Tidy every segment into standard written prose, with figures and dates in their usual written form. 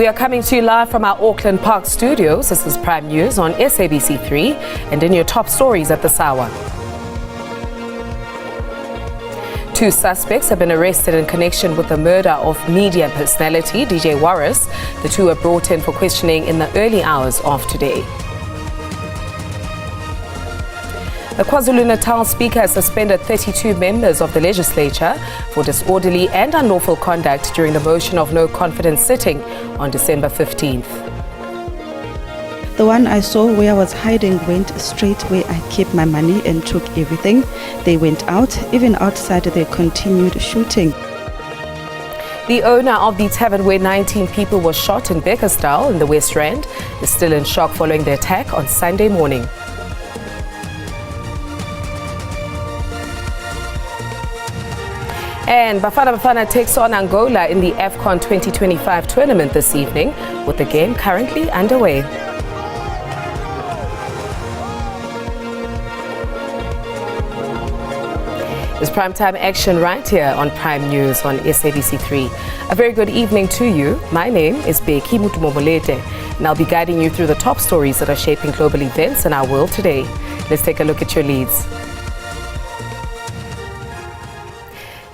We are coming to you live from our Auckland Park studios. This is Prime News on SABC 3 and in your top stories at this hour. 2 suspects have been arrested in connection with the murder of media personality DJ Warris. The 2 were brought in for questioning in the early hours of today. The KwaZulu-Natal Speaker has suspended 32 members of the legislature for disorderly and unlawful conduct during the motion of no confidence sitting on December 15th. The one I saw where I was hiding went straight where I kept my money and took everything. They went out. Even outside they continued shooting. The owner of the tavern where 19 people were shot in Bekkersdal in the West Rand is still in shock following the attack on Sunday morning. And Bafana Bafana takes on Angola in the AFCON 2025 tournament this evening, with the game currently underway. It's primetime action right here on Prime News on SABC 3. A very good evening to you. My name is Beki Mutumomolete, and I'll be guiding you through the top stories that are shaping global events in our world today. Let's take a look at your leads.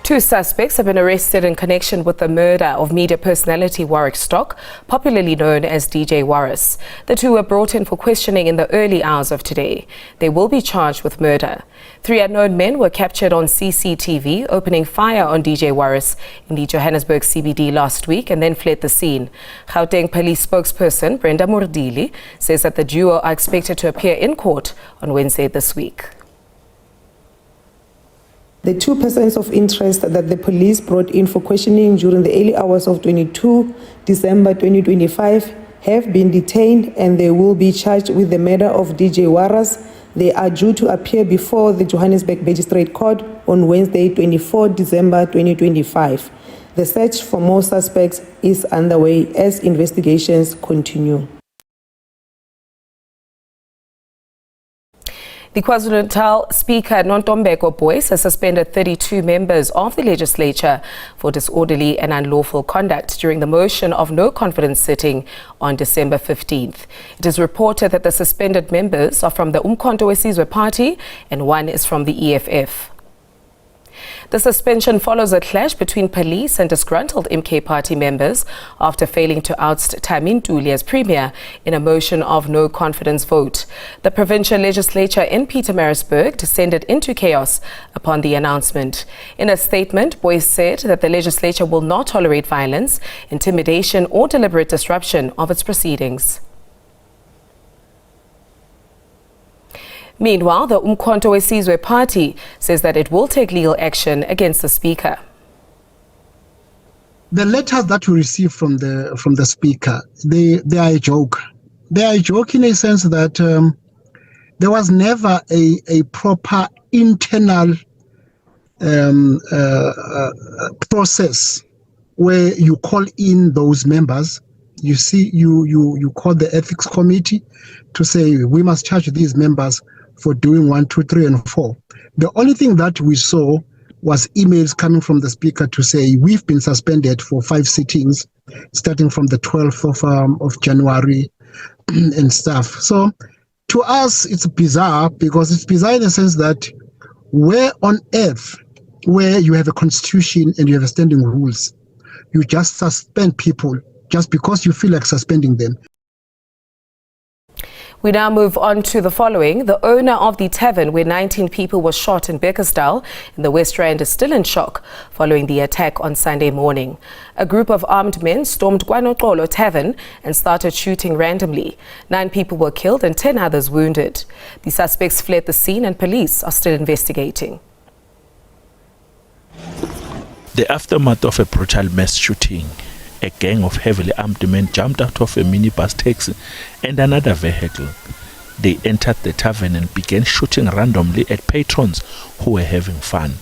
2 suspects have been arrested in connection with the murder of media personality Warwick Stock, popularly known as DJ Warris. The 2 were brought in for questioning in the early hours of today. They will be charged with murder. 3 unknown men were captured on CCTV opening fire on DJ Warris in the Johannesburg CBD last week and then fled the scene. Gauteng police spokesperson Brenda Mordili says that the duo are expected to appear in court on Wednesday this week. The 2 persons of interest that the police brought in for questioning during the early hours of 22 December 2025 have been detained and they will be charged with the murder of DJ Warris. They are due to appear before the Johannesburg Magistrate Court on Wednesday 24 December 2025. The search for more suspects is underway as investigations continue. The KwaZulu-Natal Speaker Nontombeko Boyce has suspended 32 members of the legislature for disorderly and unlawful conduct during the motion of no confidence sitting on December 15th. It is reported that the suspended members are from the Umkhonto weSizwe Party and one is from the EFF. The suspension follows a clash between police and disgruntled MK Party members after failing to oust Tami Ntuli as Premier in a motion of no confidence vote. The provincial legislature in Pietermaritzburg descended into chaos upon the announcement. In a statement, Boyce said that the legislature will not tolerate violence, intimidation or deliberate disruption of its proceedings. Meanwhile, the Umkhonto weSizwe Party says that it will take legal action against the Speaker. The letters that we received from the Speaker, they are a joke. They are a joke in a sense that there was never a proper internal process where you call in those members. You see, you call the ethics committee to say we must charge these members for doing 1, 2, 3, and 4. The only thing that we saw was emails coming from the Speaker to say we've been suspended for 5 sittings, starting from the 12th of January and stuff. So to us, it's bizarre because it's bizarre in the sense that where on earth, where you have a constitution and you have standing rules, you just suspend people just because you feel like suspending them. We now move on to the following. The owner of the tavern where 19 people were shot in Bekkersdal in the West Rand is still in shock following the attack on Sunday morning. A group of armed men stormed KwaNoxolo Tavern and started shooting randomly. 9 people were killed and 10 others wounded. The suspects fled the scene and police are still investigating. The aftermath of a brutal mass shooting. A gang of heavily armed men jumped out of a minibus taxi and another vehicle. They entered the tavern and began shooting randomly at patrons who were having fun.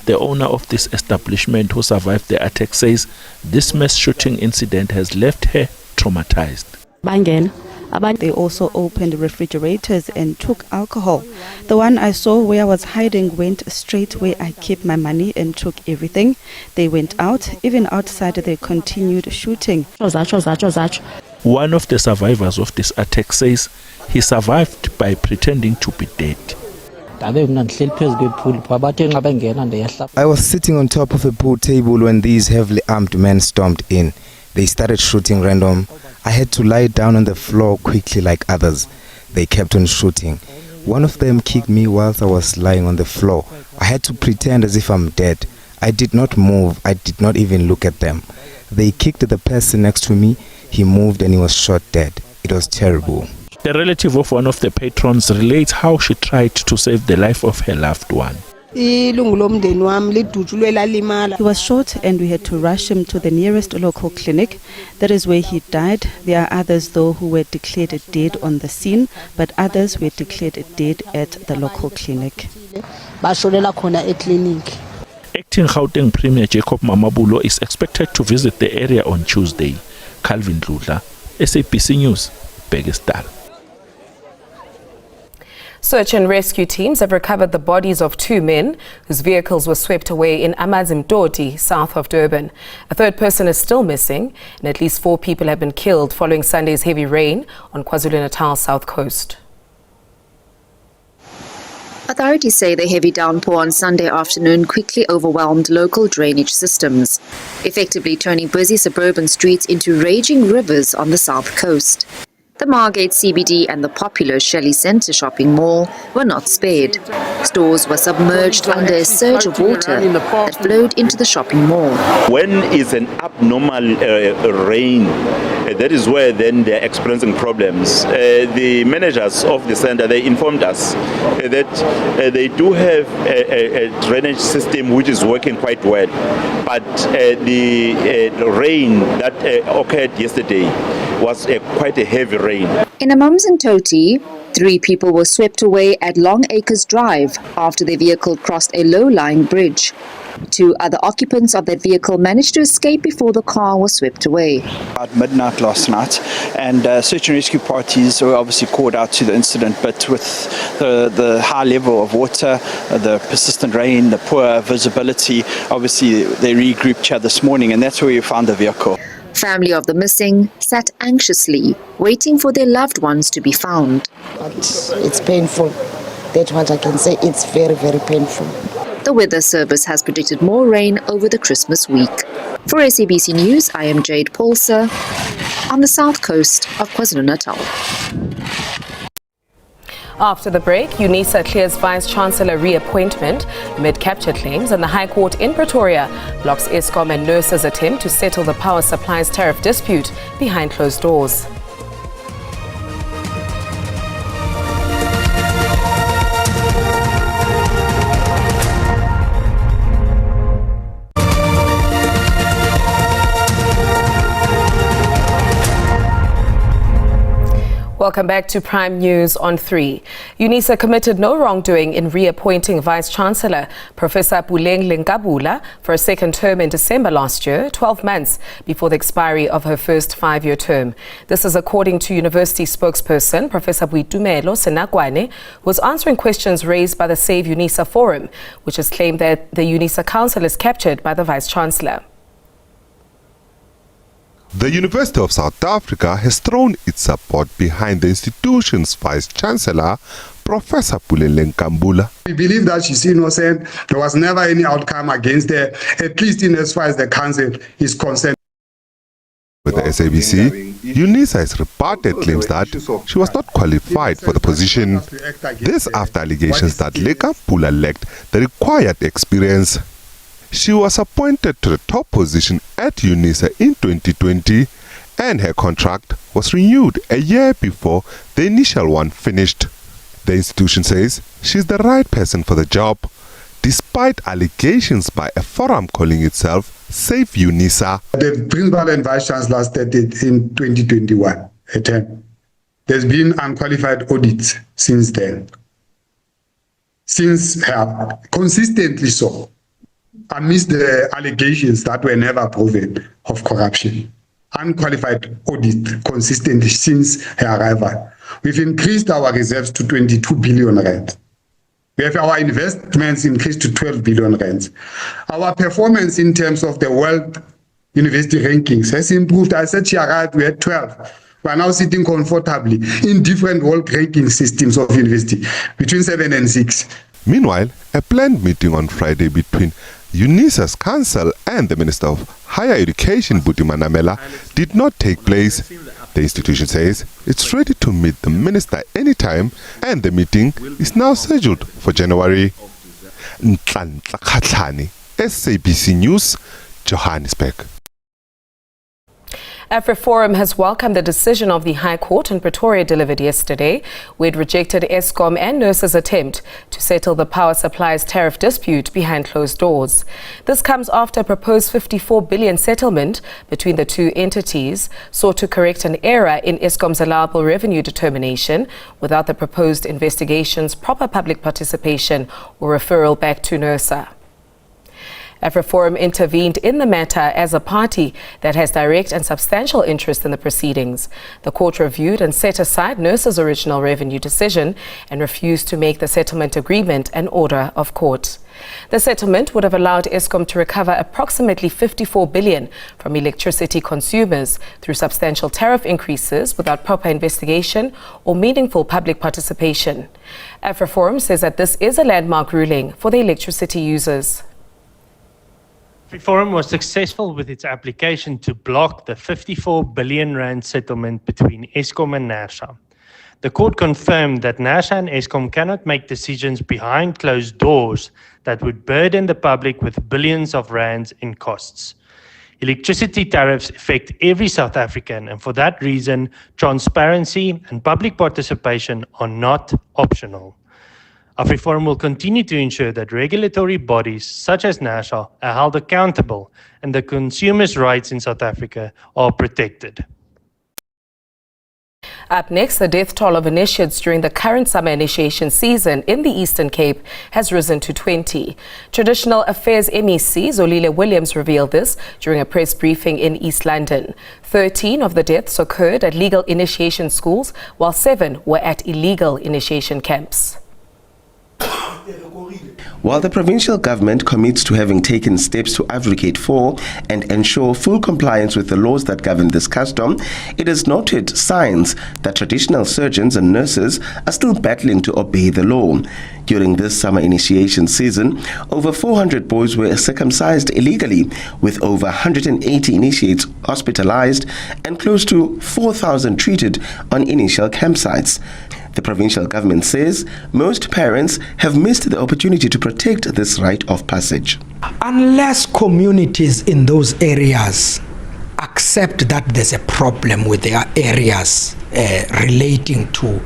The owner of this establishment who survived the attack says this mass shooting incident has left her traumatized. Bangena They also opened refrigerators and took alcohol. The one I saw where I was hiding went straight where I keep my money and took everything. They went out. Even outside, they continued shooting. One of the survivors of this attack says he survived by pretending to be dead. I was sitting on top of a pool table when these heavily armed men stormed in. They started shooting random. I had to lie down on the floor quickly like others. They kept on shooting. One of them kicked me whilst I was lying on the floor. I had to pretend as if I'm dead. I did not move. I did not even look at them. They kicked the person next to me. He moved and he was shot dead. It was terrible. The relative of one of the patrons relates how she tried to save the life of her loved one. He was shot and we had to rush him to the nearest local clinic. That is where he died. There are others though who were declared dead on the scene, but others were declared dead at the local clinic. Acting Gauteng Premier Jacob Mamabulo is expected to visit the area on Tuesday. Calvin Dludla, SABC News, Pakistan. Search and rescue teams have recovered the bodies of 2 men whose vehicles were swept away in Amazimtoti, south of Durban. A third person is still missing, and at least 4 people have been killed following Sunday's heavy rain on KwaZulu-Natal's south coast. Authorities say the heavy downpour on Sunday afternoon quickly overwhelmed local drainage systems, effectively turning busy suburban streets into raging rivers on the south coast. The Margate CBD and the popular Shelley Centre shopping mall were not spared. Stores were submerged under a surge of water that flowed into the shopping mall. When it's an abnormal rain, that is where then they're experiencing problems. The managers of the centre, they informed us that they do have a drainage system which is working quite well, but the rain that occurred yesterday was quite a heavy rain. In Amazimtoti, 3 people were swept away at Long Acres Drive after their vehicle crossed a low-lying bridge. 2 other occupants of that vehicle managed to escape before the car was swept away. About midnight last night, and search and rescue parties were obviously called out to the incident, but with the high level of water, the persistent rain, the poor visibility, obviously they regrouped here this morning, and that's where we found the vehicle. Family of the missing sat anxiously, waiting for their loved ones to be found. But it's painful. That's what I can say. It's very, very painful. The Weather Service has predicted more rain over the Christmas week. For SABC News, I am Jade Paulser on the south coast of KwaZulu-Natal. After the break, UNISA clears Vice-Chancellor reappointment amid capture claims, and the High Court in Pretoria blocks Eskom and NERSA's attempt to settle the power supplies tariff dispute behind closed doors. Welcome back to Prime News on 3. UNISA committed no wrongdoing in reappointing Vice-Chancellor Professor Puleng Lenkabula for a second term in December last year, 12 months before the expiry of her first 5-year term. This is according to university spokesperson Professor Boitumelo Senakwane, who was answering questions raised by the Save UNISA Forum, which has claimed that the UNISA Council is captured by the Vice-Chancellor. The University of South Africa has thrown its support behind the institution's Vice-Chancellor, Professor Puleng Lenkabula. We believe that she's innocent. There was never any outcome against her, at least in as far as the council is concerned. With the SABC, UNISA has rebutted claims that she was not qualified for the position. This after allegations that Lenkabula lacked the required experience. She was appointed to the top position at UNISA in 2020, and her contract was renewed a year before the initial one finished. The institution says she's the right person for the job, despite allegations by a forum calling itself Save UNISA. The principal and vice chancellor started in 2021 a term. There's been unqualified audits since then. Since her, consistently so. Amidst the allegations that were never proven of corruption. unqualified audit consistently since her arrival. We've increased our reserves to 22 billion rand. We have our investments increased to 12 billion rand. Our performance in terms of the World University rankings has improved. I said, right, we had 12. We are now sitting comfortably in different world ranking systems of university, between 7 and 6. Meanwhile, a planned meeting on Friday between UNISA's Council and the Minister of Higher Education, Buti Manamela, did not take place. The institution says it's ready to meet the minister anytime, and the meeting is now scheduled for January. Nhlanhla Khatlhane, SABC News, Johannesburg. AfriForum has welcomed the decision of the High Court in Pretoria delivered yesterday, where it rejected Eskom and NERSA's attempt to settle the power supply's tariff dispute behind closed doors. This comes after a proposed 54 billion settlement between the two entities sought to correct an error in Eskom's allowable revenue determination without the proposed investigation's proper public participation or referral back to NERSA. AfriForum intervened in the matter as a party that has direct and substantial interest in the proceedings. The court reviewed and set aside NERSA's original revenue decision and refused to make the settlement agreement an order of court. The settlement would have allowed Eskom to recover approximately 54 billion from electricity consumers through substantial tariff increases without proper investigation or meaningful public participation. AfriForum says that this is a landmark ruling for the electricity users. AfriForum was successful with its application to block the 54 billion rand settlement between Eskom and NERSA. The court confirmed that NERSA and Eskom cannot make decisions behind closed doors that would burden the public with billions of rands in costs. Electricity tariffs affect every South African, and for that reason, transparency and public participation are not optional. AfriForum will continue to ensure that regulatory bodies such as NERSA are held accountable and the consumers' rights in South Africa are protected. Up next, the death toll of initiates during the current summer initiation season in the Eastern Cape has risen to 20. Traditional Affairs MEC Zolile Williams revealed this during a press briefing in East London. 13 of the deaths occurred at legal initiation schools, while 7 were at illegal initiation camps. While the provincial government commits to having taken steps to advocate for and ensure full compliance with the laws that govern this custom, it has noted signs that traditional surgeons and nurses are still battling to obey the law. During this summer initiation season, over 400 boys were circumcised illegally, with over 180 initiates hospitalized and close to 4,000 treated on initial campsites. The provincial government says most parents have missed the opportunity to protect this rite of passage. Unless communities in those areas accept that there's a problem with their areas relating to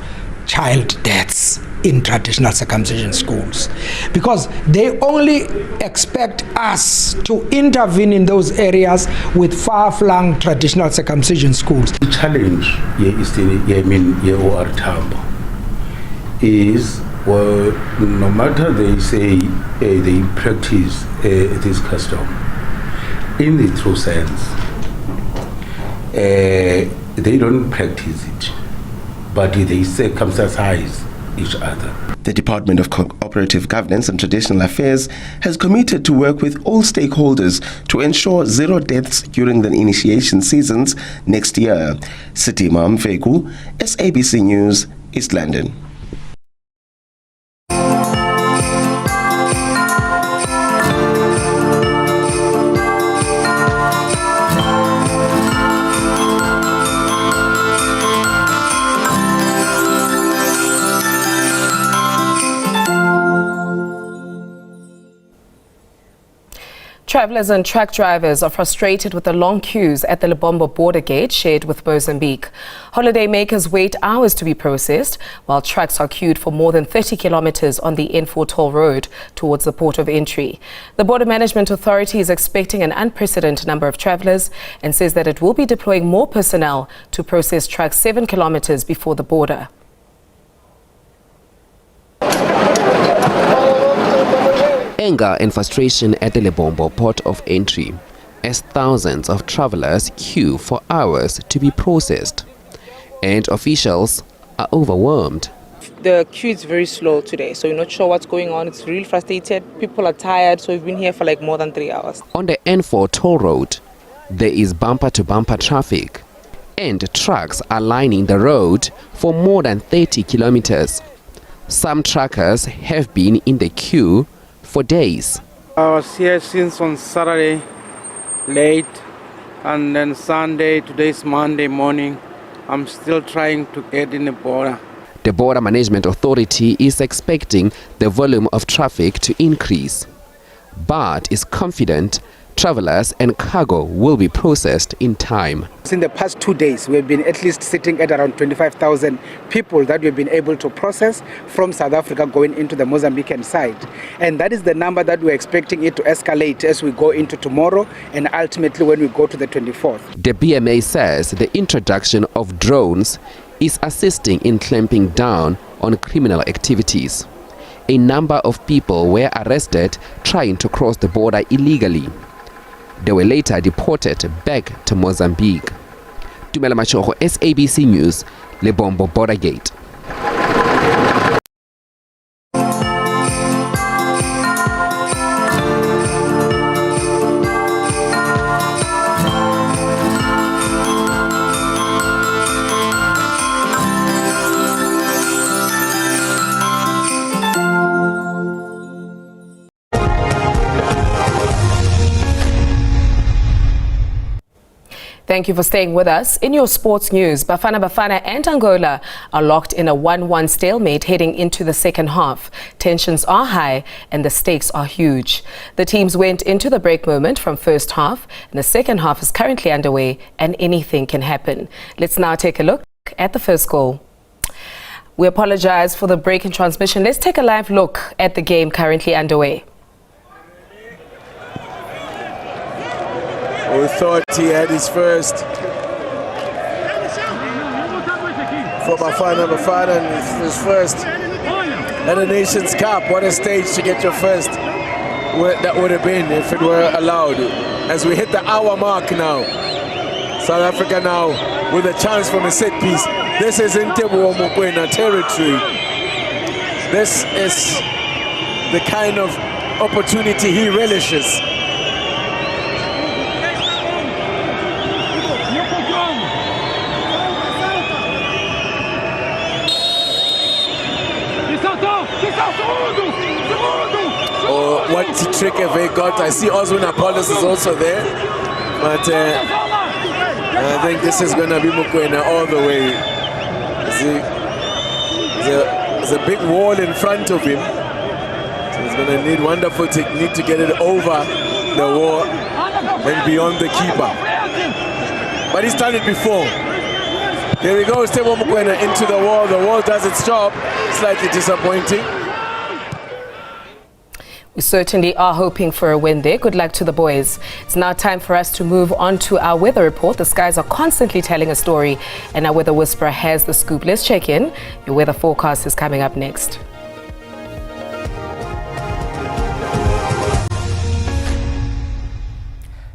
child deaths in traditional circumcision schools, because they only expect us to intervene in those areas with far-flung traditional circumcision schools. The challenge here is OR Tambo is, well, no matter they say they practice this custom, in the true sense, they don't practice it, but they circumcise each other. The Department of Cooperative Governance and Traditional Affairs has committed to work with all stakeholders to ensure zero deaths during the initiation seasons next year. Sitima Mfeku, SABC News, East London. Travellers and truck drivers are frustrated with the long queues at the Lebombo border gate shared with Mozambique. Holiday makers wait hours to be processed, while trucks are queued for more than 30 kilometers on the N4 toll road towards the port of entry. The Border Management Authority is expecting an unprecedented number of travellers and says that it will be deploying more personnel to process trucks 7 kilometers before the border. Anger and frustration at the Lebombo port of entry. as thousands of travelers queue for hours to be processed. And officials are overwhelmed. The queue is very slow today, so we're not sure what's going on. It's really frustrated. People are tired, so we've been here for like more than 3 hours. On the N4 toll road, there is bumper-to-bumper traffic, and trucks are lining the road for more than 30 kilometers. Some truckers have been in the queue for days. I was here since on Saturday late, and then Sunday, today's Monday morning. I'm still trying to get in the border. The Border Management Authority is expecting the volume of traffic to increase, but is confident travelers and cargo will be processed in time. In the past 2 days, we've been at least sitting at around 25,000 people that we've been able to process from South Africa going into the Mozambican side. And that is the number that we're expecting it to escalate as we go into tomorrow and ultimately when we go to the 24th. The BMA says the introduction of drones is assisting in clamping down on criminal activities. A number of people were arrested trying to cross the border illegally. They were later deported back to Mozambique. Tumela Machogo, SABC News, Lebombo Border Gate. Thank you for staying with us. In your sports news, Bafana and Angola are locked in a 1-1 stalemate heading into the second half. Tensions are high and the stakes are huge. The teams went into the break moment from first half, and the second half is currently underway and anything can happen. Let's now take a look at the first goal. We apologize for the break in transmission. Let's take a live look at the game currently underway. We thought he had his first for Bafana and his first at the Nations Cup. What a stage to get your first. That would have been if it were allowed. As we hit the hour mark now, South Africa now with a chance from a set piece. This is in Teboho Mokoena territory. This is the kind of opportunity he relishes. Oh, what trick have they got? I see Oswin Apollos is also there, but I think this is going to be Mokoena all the way. See, there's a big wall in front of him, so he's going to need wonderful technique to get it over the wall and beyond the keeper. But he's done it before. Here we go, Teboho Mokoena into the wall. The wall does its job. Slightly disappointing. We certainly are hoping for a win there. Good luck to the boys. It's now time for us to move on to our weather report. The skies are constantly telling a story, and our weather whisperer has the scoop. Let's check in. Your weather forecast is coming up next.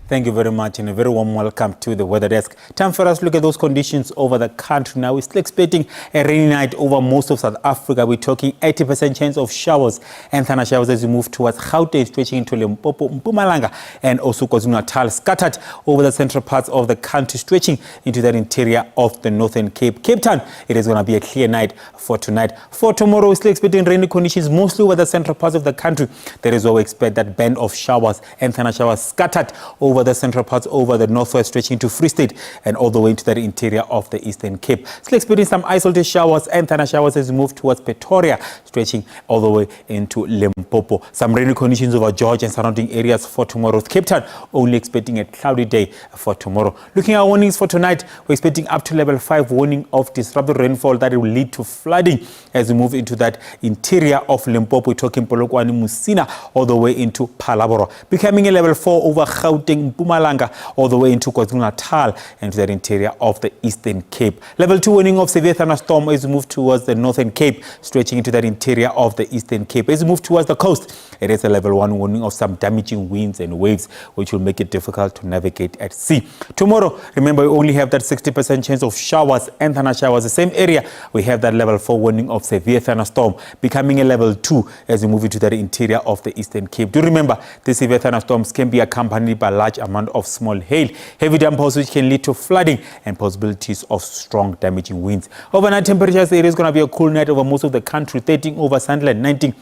Thank you very much and a very warm welcome to the weather desk. Time for us to look at those conditions over the country. Now we're still expecting a rainy night over most of South Africa. We're talking 80% chance of showers and thunder showers as we move towards Gauteng, stretching into Limpopo, Mpumalanga and also KwaZulu-Natal, scattered over the central parts of the country, stretching into the interior of the Northern Cape. Cape Town, it is going to be a clear night for tonight. For tomorrow, we're still expecting rainy conditions mostly over the central parts of the country. There is where we expect that band of showers and thunder showers scattered over the central parts over the northwest, stretching to Free State and all the way into the interior of the Eastern Cape. Still experiencing some isolated showers and thunder showers as we move towards Pretoria, stretching all the way into Limpopo. Some rainy conditions over George and surrounding areas for tomorrow. Cape Town only expecting a cloudy day for tomorrow. Looking at warnings for tonight, we're expecting up to level 5 warning of disrupted rainfall that will lead to flooding as we move into that interior of Limpopo. We're talking Polokwane, Musina, all the way into Palabora. Becoming a level 4 over Gauteng, stretching Mpumalanga all the way into KwaZulu-Natal and to the interior of the Eastern Cape. Level 2 warning of severe thunderstorm as we move towards the Northern Cape, stretching into the interior of the Eastern Cape. As we move towards the coast, it is a level 1 warning of some damaging winds and waves, which will make it difficult to navigate at sea. Tomorrow, remember, we only have that 60% chance of showers and thunder showers. The same area, we have that level 4 warning of severe thunderstorm, becoming a level 2 as we move into the interior of the Eastern Cape. Do remember, these severe thunderstorms can be accompanied by a large amount of small hail, heavy downpours which can lead to flooding and possibilities of strong damaging winds. Overnight temperatures, it is going to be a cool night over most of the country, 13 over Sunderland, 19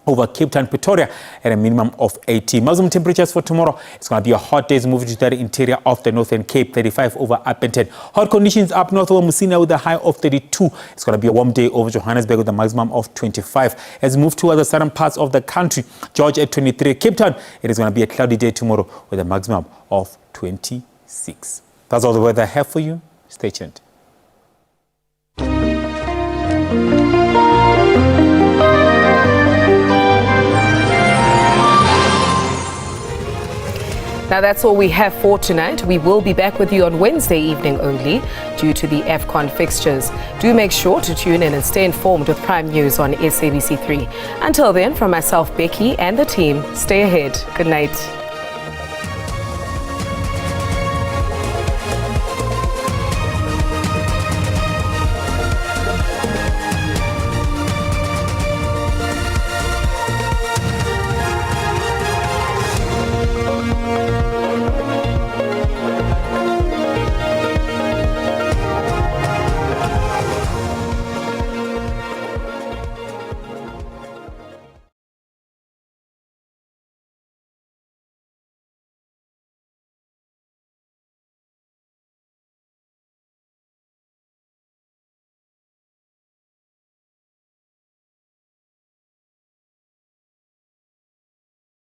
over Cape Town, Pretoria at a minimum of 18. Maximum temperatures for tomorrow, it's going to be a hot day moving to the interior of the Northern Cape, 35 over Upington. Hot conditions up north over Musina with a high of 32. It's going to be a warm day over Johannesburg with a maximum of 25. As we move towards the southern parts of the country, George at 23. Cape Town, it is going to be a cloudy day tomorrow with a maximum of 26. That's all the weather I have for you. Stay tuned. Now that's all we have for tonight. We will be back with you on Wednesday evening only due to the AFCON fixtures. Do make sure to tune in and stay informed with Prime News on SABC 3. Until then, from myself, Becky, and the team, stay ahead. Good night.